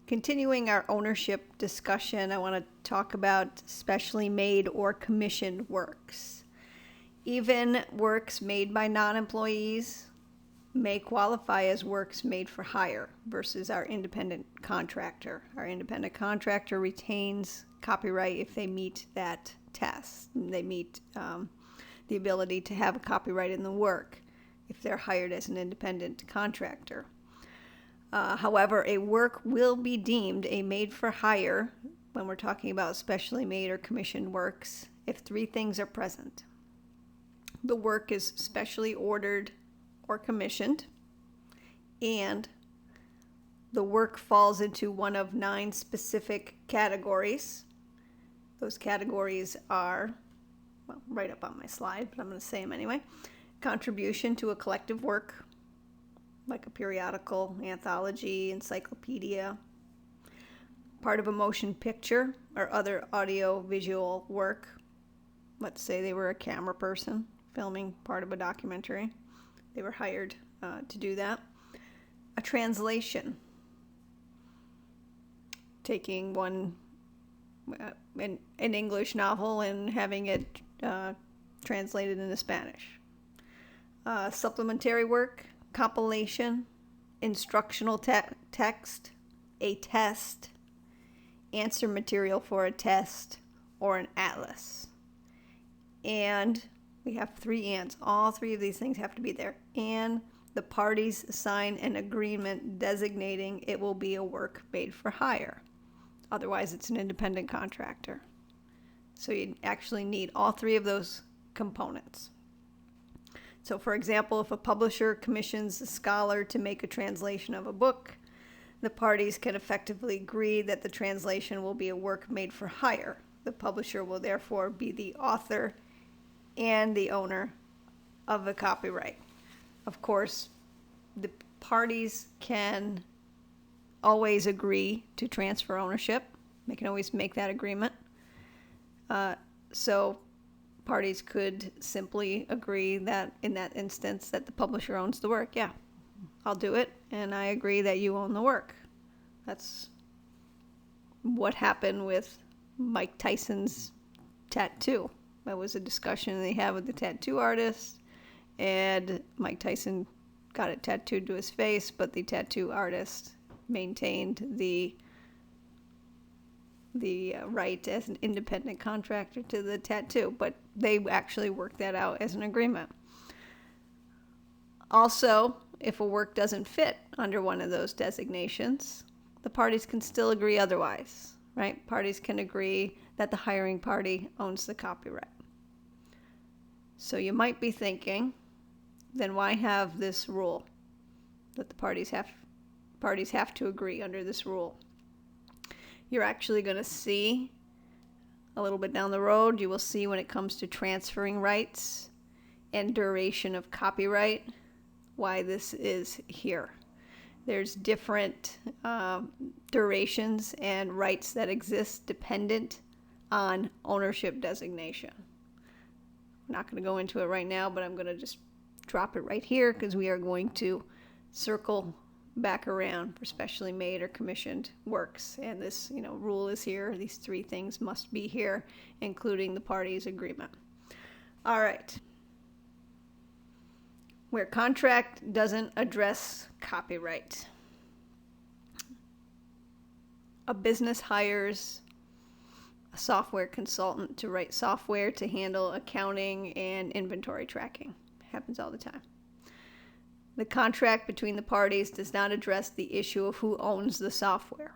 Continuing our ownership discussion, I want to talk about specially made or commissioned works. Even works made by non-employees may qualify as works made for hire versus our independent contractor. Our independent contractor retains copyright if they meet that test. They meet the ability to have a copyright in the work if they're hired as an independent contractor. However, a work will be deemed a made for hire when we're talking about specially made or commissioned works if three things are present. The work is specially ordered or commissioned, and the work falls into one of 9 specific categories. Those categories are, well, right up on my slide, but I'm going to say them anyway. Contribution to a collective work, like a periodical, anthology, encyclopedia, part of a motion picture or other audio-visual work. Let's say they were a camera person filming part of a documentary. They were hired to do that. A translation, taking an English novel and having it translated into Spanish. Supplementary work, compilation, instructional text, a test, answer material for a test, or an atlas. And we have 3 ands. All 3 of these things have to be there. And the parties sign an agreement designating it will be a work made for hire. Otherwise, it's an independent contractor. So you actually need all 3 of those components. So, for example, if a publisher commissions a scholar to make a translation of a book, the parties can effectively agree that the translation will be a work made for hire. The publisher will therefore be the author and the owner of the copyright. Of course, the parties can always agree to transfer ownership. They can always make that agreement. So parties could simply agree that in that instance that the publisher owns the work. Yeah, I'll do it, and I agree that you own the work. That's what happened with Mike Tyson's tattoo. That was a discussion they had with the tattoo artist, and Mike Tyson got it tattooed to his face, but the tattoo artist maintained the right as an independent contractor to the tattoo, but they actually worked that out as an agreement. Also, if a work doesn't fit under one of those designations, the parties can still agree otherwise, right? Parties can agree that the hiring party owns the copyright. So you might be thinking, then why have this rule that the parties have to agree under this rule? You're actually going to see a little bit down the road, you will see when it comes to transferring rights and duration of copyright, why this is here. There's different durations and rights that exist dependent on ownership designation. I'm not going to go into it right now, but I'm going to just drop it right here because we are going to circle back around for specially made or commissioned works. And this, rule is here. These 3 things must be here, including the parties' agreement. All right. Where contract doesn't address copyright. A business hires a software consultant to write software to handle accounting and inventory tracking. It happens all the time. The contract between the parties does not address the issue of who owns the software.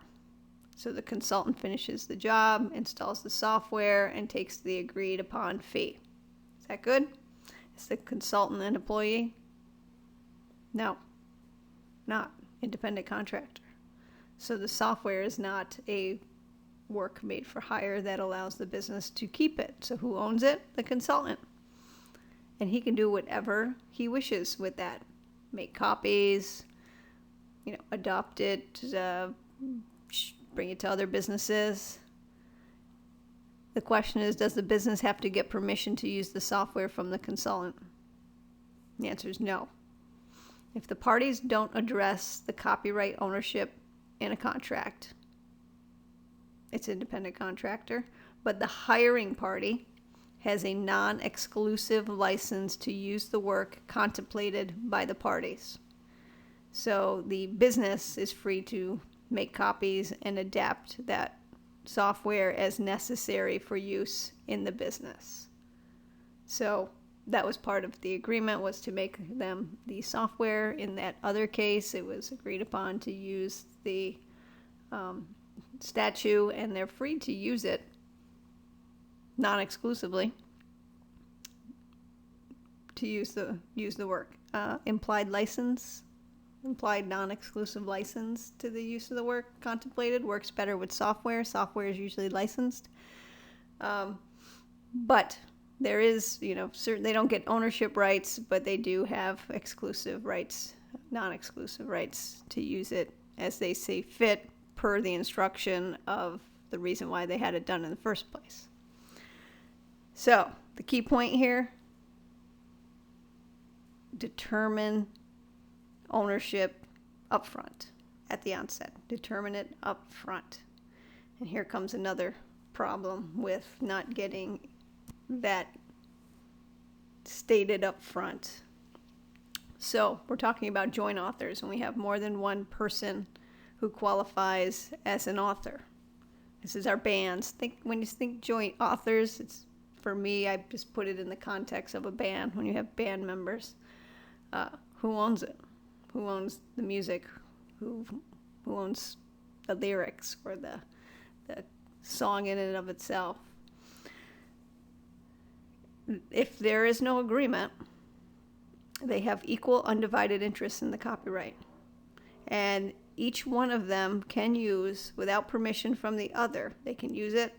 So the consultant finishes the job, installs the software, and takes the agreed upon fee. Is that good? Is the consultant an employee? No, not independent contractor. So the software is not a work made for hire that allows the business to keep it. So who owns it? The consultant. And he can do whatever he wishes with that. Make copies, adopt it, bring it to other businesses. The question is, does the business have to get permission to use the software from the consultant? The answer is no. If the parties don't address the copyright ownership in a contract, it's an independent contractor, but the hiring party has a non-exclusive license to use the work contemplated by the parties. So the business is free to make copies and adapt that software as necessary for use in the business. So that was part of the agreement, was to make them the software. In that other case, it was agreed upon to use the statute, and they're free to use it non-exclusively to use the work. Implied license, implied non-exclusive license to the use of the work contemplated works better with software. Software is usually licensed, but there is, certain, they don't get ownership rights, but they do have exclusive rights, non-exclusive rights to use it as they see fit per the instruction of the reason why they had it done in the first place. So the key point here: determine ownership up front at the onset. Determine it up front. And here comes another problem with not getting that stated up front. So we're talking about joint authors, and we have more than one person who qualifies as an author. This is our bands. When you think joint authors, it's, for me, I just put it in the context of a band. When you have band members, who owns it? Who owns the music? Who owns the lyrics or the song in and of itself? If there is no agreement, they have equal undivided interest in the copyright. And each one of them can use, without permission from the other, they can use it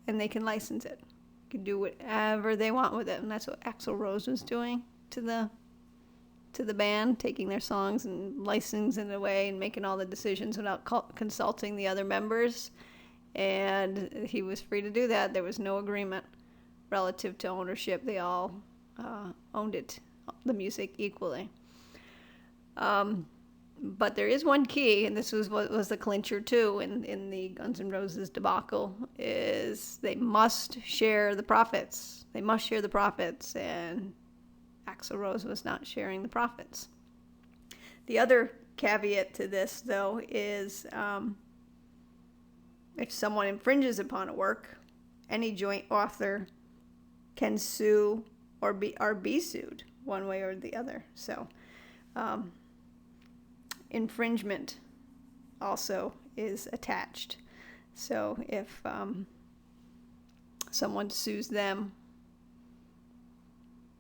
and they can license it. They can do whatever they want with it. And that's what Axl Rose was doing to the band, taking their songs and licensing it away and making all the decisions without consulting the other members. And he was free to do that. There was no agreement relative to ownership. They all owned it, the music, equally. But there is one key, and this was what was the clincher too in the Guns N' Roses debacle, is they must share the profits. They must share the profits, and Axl Rose was not sharing the profits. The other caveat to this, though, is if someone infringes upon a work, any joint author can sue or be sued one way or the other. So infringement also is attached. So if someone sues them,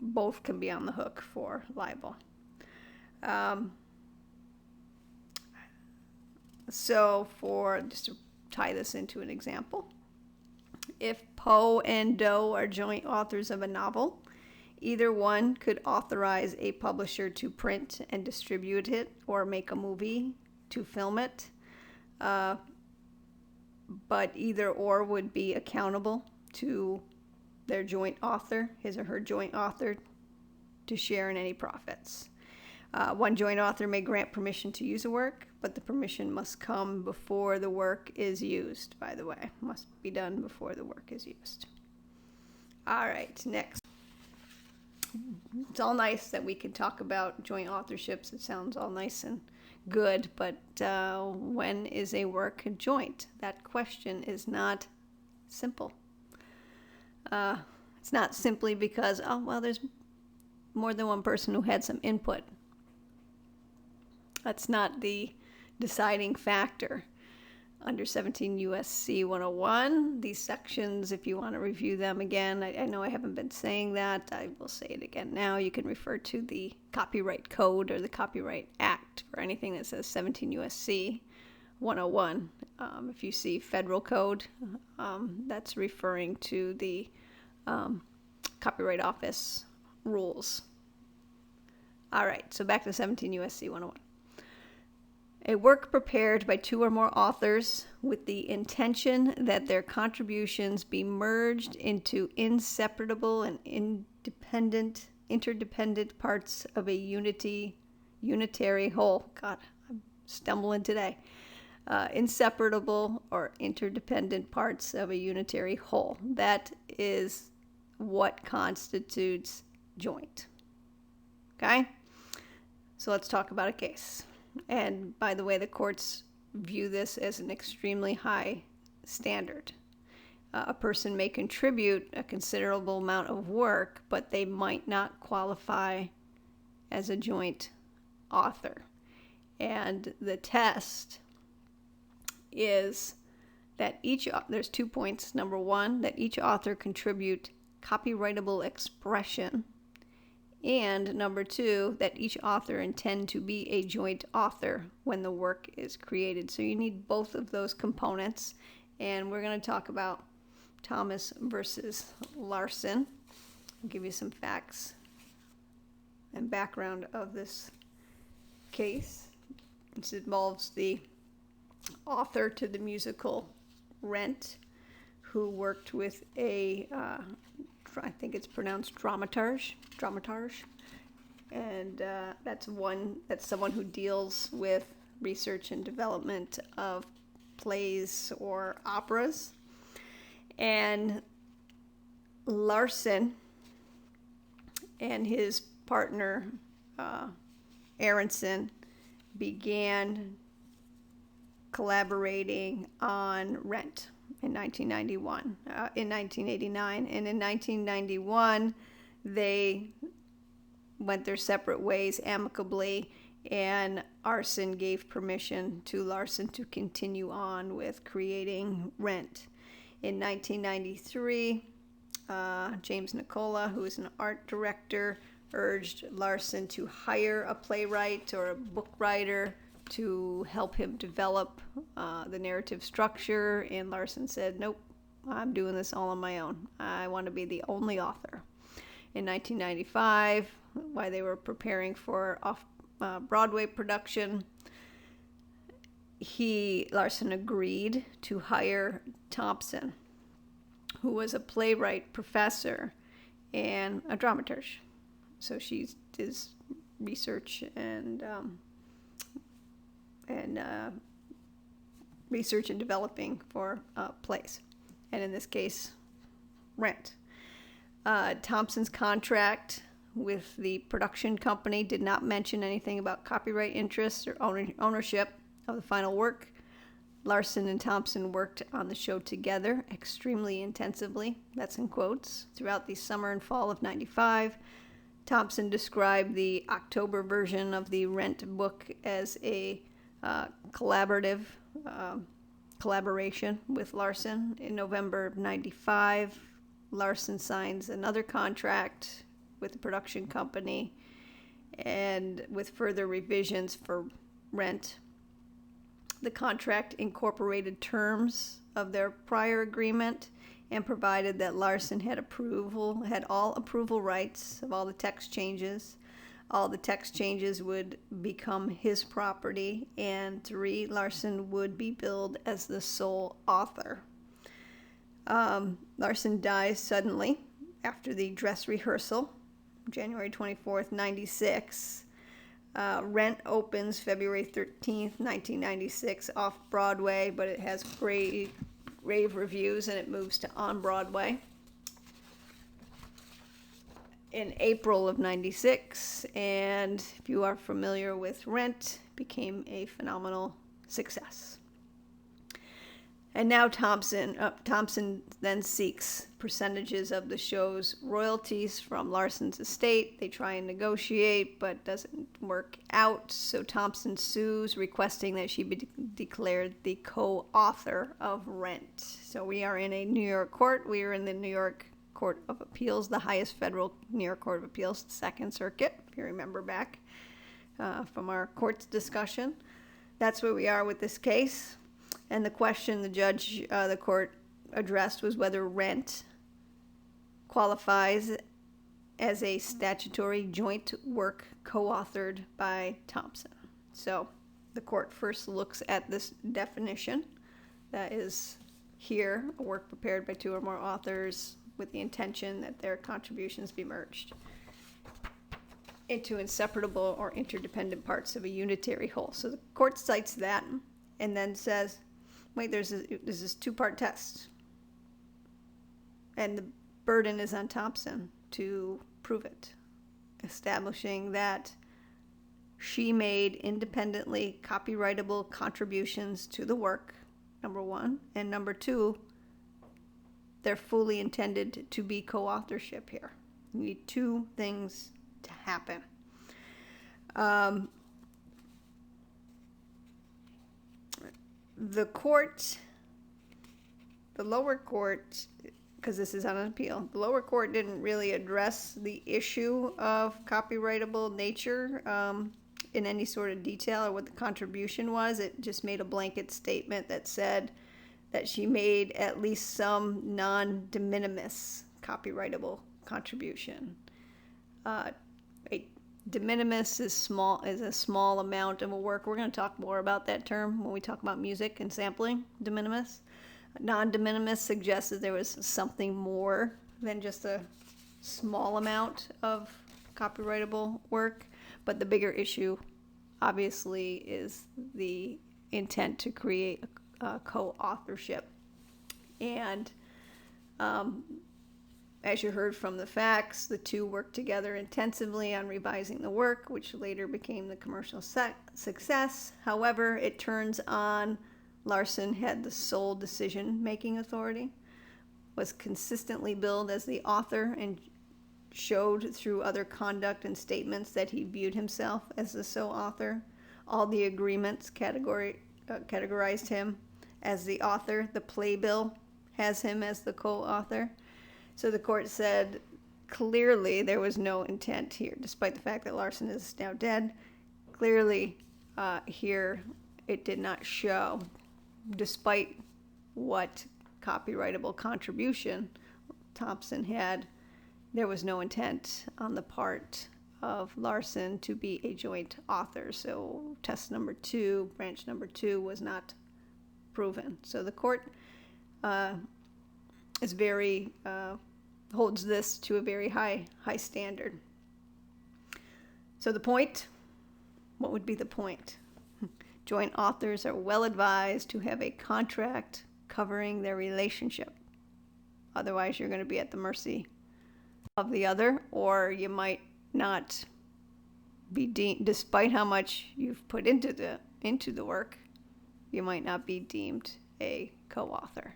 both can be on the hook for libel. So just to tie this into an example, if Poe and Doe are joint authors of a novel, either one could authorize a publisher to print and distribute it or make a movie to film it. But either or would be accountable to their joint author, his or her joint author, to share in any profits. One joint author may grant permission to use a work, but the permission must come before the work is used, by the way. Must be done before the work is used. All right, next. It's all nice that we can talk about joint authorships. It sounds all nice and good, but when is a work joint? That question is not simple. It's not simply because, there's more than one person who had some input. That's not the deciding factor. Under 17 U.S.C. 101, these sections, if you want to review them again, I know I haven't been saying that. I will say it again now. You can refer to the Copyright Code or the Copyright Act for anything that says 17 U.S.C. 101. If you see Federal Code, that's referring to the Copyright Office rules. All right, so back to 17 U.S.C. 101. A work prepared by two or more authors with the intention that their contributions be merged into inseparable and interdependent parts of a unitary whole. God, I'm stumbling today. inseparable or interdependent parts of a unitary whole. That is what constitutes joint. Okay? So let's talk about a case. And by the way, the courts view this as an extremely high standard. A person may contribute a considerable amount of work, but they might not qualify as a joint author. And the test is that there's 2 points. Number one, that each author contribute copyrightable expression. And number two, that each author intend to be a joint author when the work is created. So you need both of those components. And we're going to talk about Thomas versus Larson. I'll give you some facts and background of this case. This involves the author to the musical Rent, who worked with a, I think it's pronounced dramaturge, and that's someone who deals with research and development of plays or operas. And Larson and his partner Aronson began collaborating on Rent in 1989, and in 1991 they went their separate ways amicably, and Arson gave permission to Larson to continue on with creating Rent. In 1993, James Nicola, who is an art director, urged Larson to hire a playwright or a book writer to help him develop the narrative structure, and Larson said, nope, I'm doing this all on my own. I want to be the only author. In 1995, while they were preparing for off-Broadway production, Larson agreed to hire Thompson, who was a playwright professor and a dramaturge. So she does research and research and developing for plays, and in this case, Rent. Thompson's contract with the production company did not mention anything about copyright interests or ownership of the final work. Larson and Thompson worked on the show together extremely intensively, that's in quotes, throughout the summer and fall of '95. Thompson described the October version of the Rent book as a collaboration with Larson. In November of '95, Larson signs another contract with the production company, and with further revisions for Rent. The contract incorporated terms of their prior agreement and provided that Larson had all approval rights of all the text changes. All the text changes would become his property, and 3, Larson would be billed as the sole author. Larson dies suddenly after the dress rehearsal, January 24th, 96. Rent opens February 13th, 1996, off-Broadway, but it has rave reviews, and it moves to on-Broadway in April of '96, and if you are familiar with Rent, became a phenomenal success. And now Thompson then seeks percentages of the show's royalties from Larson's estate. They try and negotiate, but doesn't work out. So Thompson sues, requesting that she be declared the co-author of Rent. So we are in a New York court. We are in the New York Court of Appeals, the highest federal New York Court of Appeals, Second Circuit, if you remember back from our court's discussion. That's where we are with this case. And the question the court addressed was whether Rent qualifies as a statutory joint work co-authored by Thompson. So the court first looks at this definition that is here, a work prepared by 2 or more authors with the intention that their contributions be merged into inseparable or interdependent parts of a unitary whole. So the court cites that and then says, wait, there's this two-part test. And the burden is on Thompson to prove it, establishing that she made independently copyrightable contributions to the work, number one, and number two, they're fully intended to be co-authorship here. You need two things to happen. The lower court, because this is on an appeal, the lower court didn't really address the issue of copyrightable nature in any sort of detail or what the contribution was. It just made a blanket statement that said that she made at least some non-de minimis copyrightable contribution. De minimis is a small amount of a work. We're going to talk more about that term when we talk about music and sampling. De minimis. Non-de minimis suggests that there was something more than just a small amount of copyrightable work. But the bigger issue, obviously, is the intent to create a co-authorship. And as you heard from the facts, the two worked together intensively on revising the work, which later became the commercial success. However, it turns on Larson had the sole decision-making authority, was consistently billed as the author, and showed through other conduct and statements that he viewed himself as the sole author. All the agreements categorized him as the author. The playbill has him as the co-author. So the court said clearly there was no intent here, despite the fact that Larson is now dead. Clearly here it did not show, despite what copyrightable contribution Thompson had, there was no intent on the part of Larson to be a joint author. So test number 2, branch number 2 was not proven. So the court is very holds this to a very high standard. So the point, what would be the point? Joint authors are well advised to have a contract covering their relationship. Otherwise, you're going to be at the mercy of the other, or you might not be deemed, despite how much you've put into the work, you might not be deemed a co-author.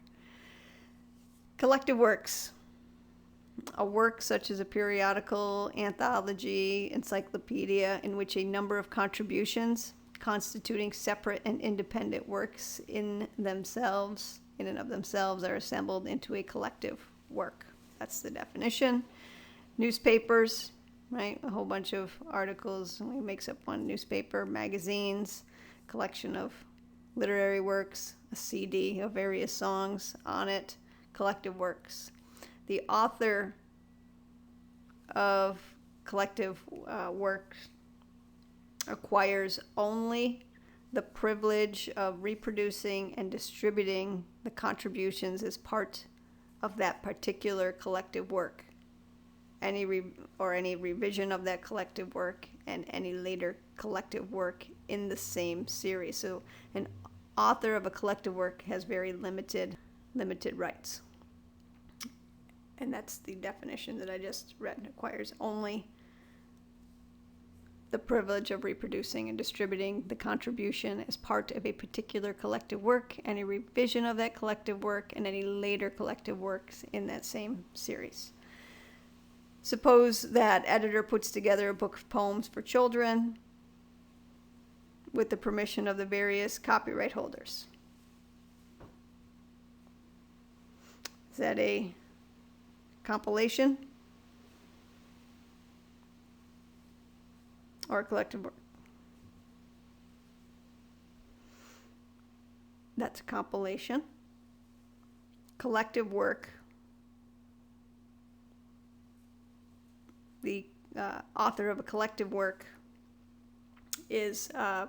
Collective works. A work such as a periodical, anthology, encyclopedia, in which a number of contributions constituting separate and independent works in and of themselves are assembled into a collective work. That's the definition. Newspapers, right? A whole bunch of articles makes up one newspaper. Magazines, collection of literary works, a CD of various songs on it. Collective works. The author of collective works acquires only the privilege of reproducing and distributing the contributions as part of that particular collective work. Any revision of that collective work and any later collective work in the same series. So an author of a collective work has very limited rights. And that's the definition that I just read. Acquires only the privilege of reproducing and distributing the contribution as part of a particular collective work, any revision of that collective work, and any later collective works in that same series. Suppose that editor puts together a book of poems for children with the permission of the various copyright holders. Is that a compilation or a collective work? That's a compilation. Collective work. The author of a collective work is, the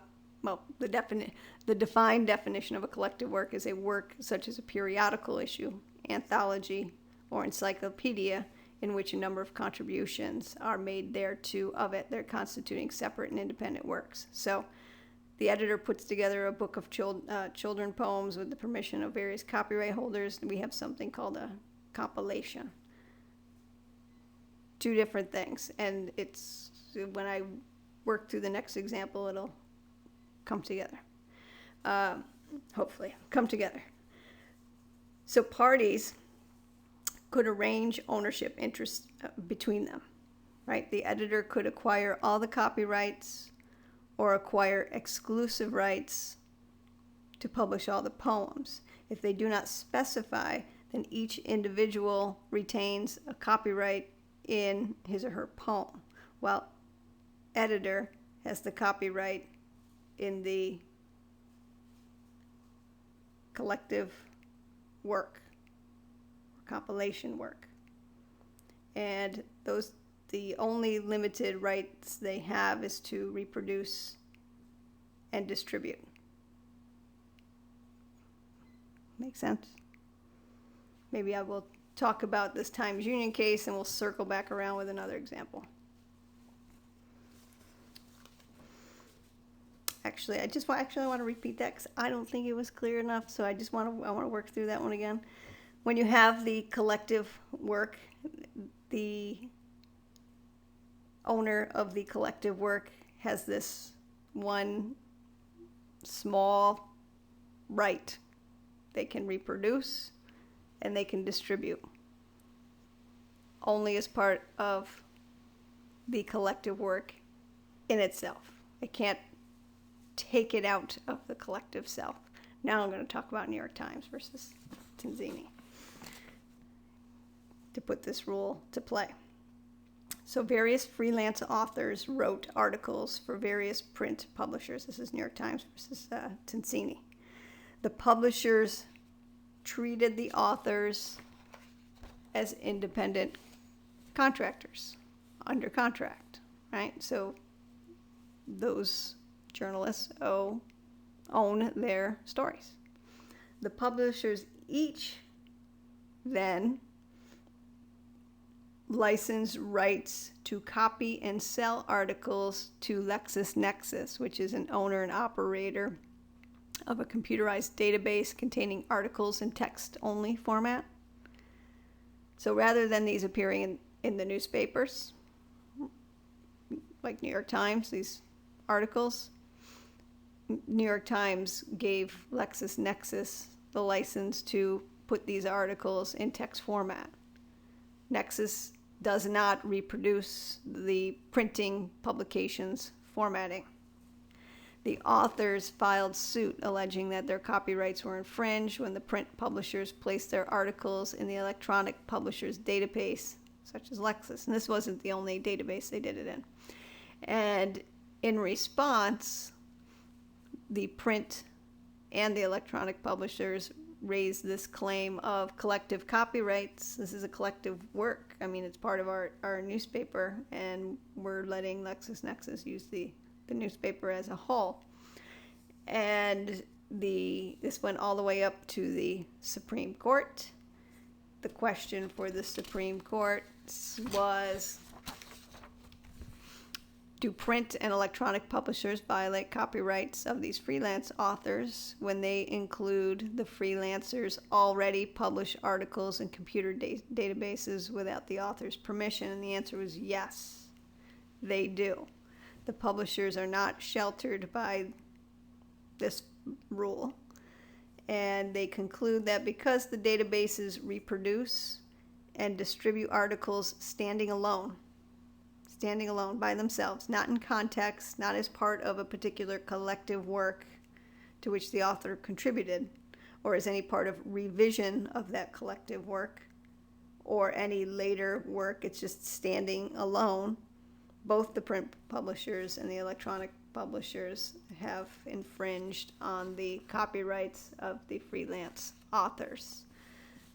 defined definition of a collective work is a work such as a periodical issue, anthology, or encyclopedia in which a number of contributions are made thereto of it. They're constituting separate and independent works. So the editor puts together a book of children poems with the permission of various copyright holders. We have something called a compilation. Two different things, and it's when I work through the next example, it'll come together. Hopefully, come together. So parties could arrange ownership interests between them, right? The editor could acquire all the copyrights or acquire exclusive rights to publish all the poems. If they do not specify, then each individual retains a copyright in his or her poem, while editor has the copyright in the collective work, compilation work. And the only limited rights they have is to reproduce and distribute. Make sense? Maybe I will talk about this Times Union case and we'll circle back around with another example. Actually, I want to repeat that because I don't think it was clear enough. So I want to work through that one again. When you have the collective work, the owner of the collective work has this one small right. They can reproduce and they can distribute only as part of the collective work in itself. It can't take it out of the collective self. Now I'm going to talk about New York Times versus Tanzini to put this rule to play. So various freelance authors wrote articles for various print publishers. This is New York Times versus Tanzini. The publishers treated the authors as independent contractors under contract, right? So those journalists own their stories. The publishers each then license rights to copy and sell articles to LexisNexis, which is an owner and operator of a computerized database containing articles in text-only format. So rather than these appearing in the newspapers, like New York Times, these articles, New York Times gave LexisNexis the license to put these articles in text format. Nexis does not reproduce the printing publications formatting. The authors filed suit alleging that their copyrights were infringed when the print publishers placed their articles in the electronic publishers database, such as Lexis. And this wasn't the only database they did it in. And in response, the print and the electronic publishers raised this claim of collective copyrights. This is a collective work. I mean, it's part of our newspaper, and we're letting LexisNexis use the newspaper as a whole. And this went all the way up to the Supreme Court. The question for the Supreme Court was, do print and electronic publishers violate copyrights of these freelance authors when they include the freelancers' already published articles in computer databases without the author's permission? And the answer was yes, they do. The publishers are not sheltered by this rule. And they conclude that because the databases reproduce and distribute articles standing alone by themselves, not in context, not as part of a particular collective work to which the author contributed, or as any part of revision of that collective work, or any later work, it's just standing alone. Both the print publishers and the electronic publishers have infringed on the copyrights of the freelance authors.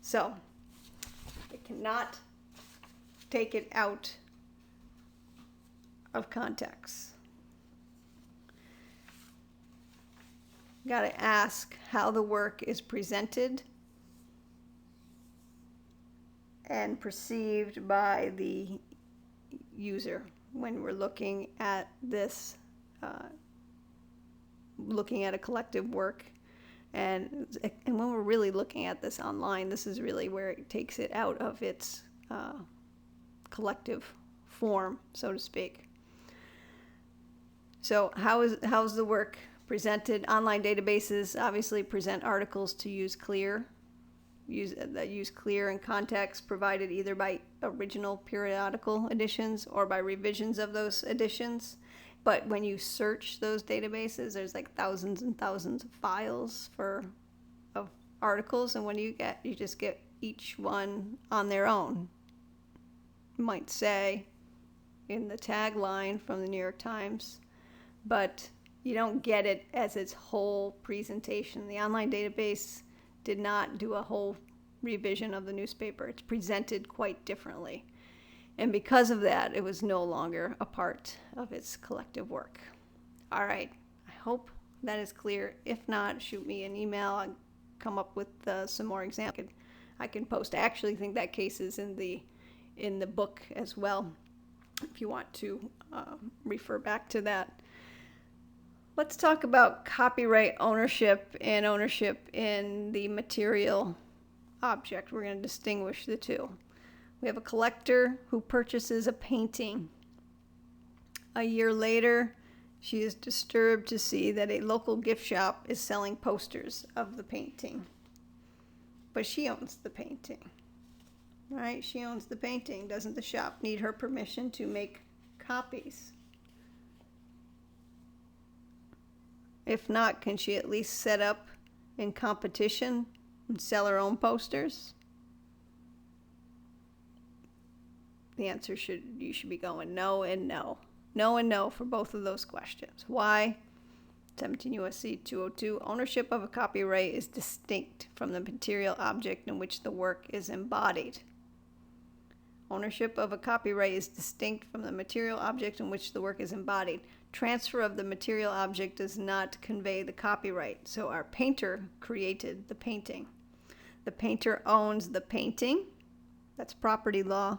So, they cannot take it out of context. Got to ask how the work is presented and perceived by the user when we're looking at this looking at a collective work. And when we're really looking at this online, this is really where it takes it out of its collective form, so to speak. So how's the work presented? Online databases obviously present articles to use clear and context provided either by original periodical editions or by revisions of those editions. But when you search those databases, there's like thousands and thousands of files of articles, and when you just get each one on their own. You might say in the tagline from the New York Times, but you don't get it as its whole presentation. The online database did not do a whole revision of the newspaper. It's presented quite differently. And because of that, it was no longer a part of its collective work. All right, I hope that is clear. If not, shoot me an email. I'll come up with some more examples I can post. I actually think that case is in the book as well, if you want to refer back to that. Let's talk about copyright ownership and ownership in the material object. We're going to distinguish the two. We have a collector who purchases a painting. A year later, she is disturbed to see that a local gift shop is selling posters of the painting. But she owns the painting, right? She owns the painting. Doesn't the shop need her permission to make copies? If not, can she at least set up in competition and sell her own posters? The answer you should be going no and no. No and no for both of those questions. Why? 17 U.S.C. 202, ownership of a copyright is distinct from the material object in which the work is embodied. Ownership of a copyright is distinct from the material object in which the work is embodied. Transfer of the material object does not convey the copyright. So our painter created the painting. The painter owns the painting. That's property law.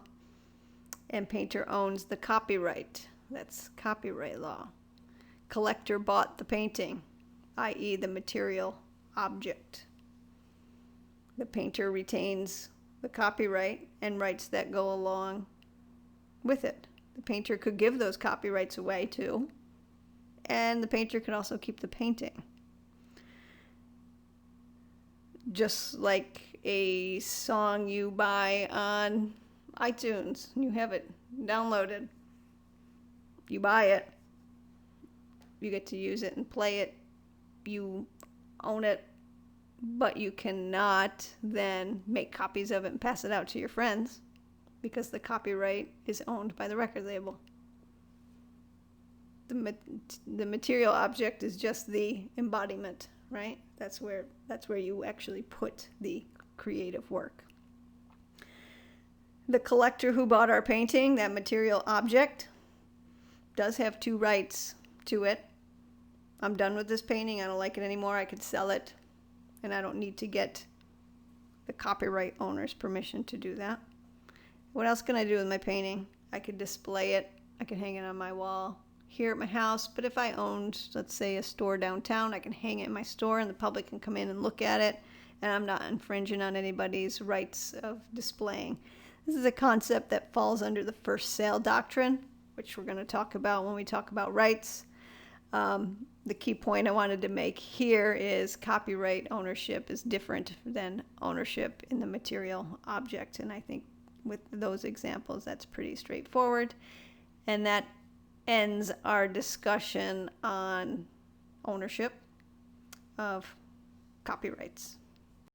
And painter owns the copyright. That's copyright law. Collector bought the painting, i.e. the material object. The painter retains the copyright and rights that go along with it. The painter could give those copyrights away too, and the painter could also keep the painting. Just like a song you buy on iTunes, you have it downloaded, you buy it, you get to use it and play it, you own it, but you cannot then make copies of it and pass it out to your friends because the copyright is owned by the record label. The material object is just the embodiment, right? That's where you actually put the creative work. The collector who bought our painting, that material object, does have two rights to it. I'm done with this painting. I don't like it anymore. I could sell it, and I don't need to get the copyright owner's permission to do that. What else can I do with my painting? I could display it. I could hang it on my wall here at my house. But if I owned, let's say, a store downtown, I can hang it in my store, and the public can come in and look at it, and I'm not infringing on anybody's rights of displaying. This is a concept that falls under the first sale doctrine, which we're going to talk about when we talk about rights. The key point I wanted to make here is copyright ownership is different than ownership in the material object. And I think with those examples, that's pretty straightforward. And that ends our discussion on ownership of copyrights.